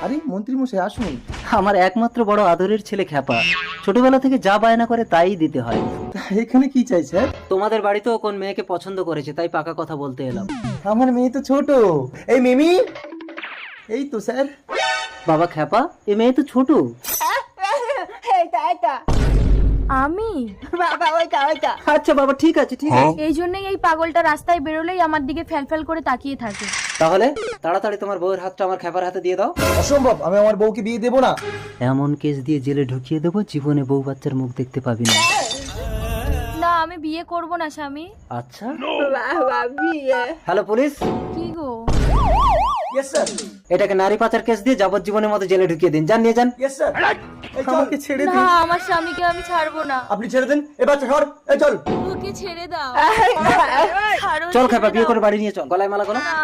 আরে মন্ত্রী মশাই আসুন। আমার একমাত্র বড় আদরের ছেলে খ্যাপা, ছোটবেলা থেকে যা বায়না করে তাই দিতে হয়। তা এখানে কি চাই স্যার? তোমাদের বাড়িতেও কোন মেয়েকে পছন্দ করেছে, তাই পাকা কথা বলতে এলাম। আমার মেয়ে তো ছোট। এই মিমি, এই তো স্যার। বাবা খ্যাপা, এ মেয়ে তো ছোট। আমি আচ্ছা বাবা, ঠিক আছে ঠিক আছে। এই জন্যই এই পাগলটা রাস্তায় বেরোলেই আমার দিকে ফ্যালফ্যাল করে তাকিয়ে থাকে। তাহলে তাড়াতাড়ি তোমার বউয়ের হাতটা আমার খ্যাপার হাতে দিয়ে দাও। অসম্ভব, আমি আমার বউকে বিয়ে দেবো না। এমন কেস দিয়ে জেলে ঢুকিয়ে দেবো, জীবনে বউ বাচ্চার মুখ দেখতে পাবি না। না, আমি বিয়ে করব না স্বামী। আচ্ছা, হ্যালো পুলিশ। কি গো? ইয়েস স্যার, এটাকে নারী পাচার কেস দিয়ে যাবজ্জীবনের মতো জেলে ঢুকিয়ে দিন, যান নিয়ে যান। Yes sir. এই চল, আমাকে ছেড়ে না, দিন। আমার স্বামীকে আমি ছাড়বো না। আপনি ছেড়ে দেন। এ বাচ্চা সর, এই চল। ওকে ছেড়ে দাও। ছাড়ো, চল ছেড়ে খ্যাপা, বিয়ে দাও। করে বাড়ি নিয়ে চল, গলায় মালা করো। না,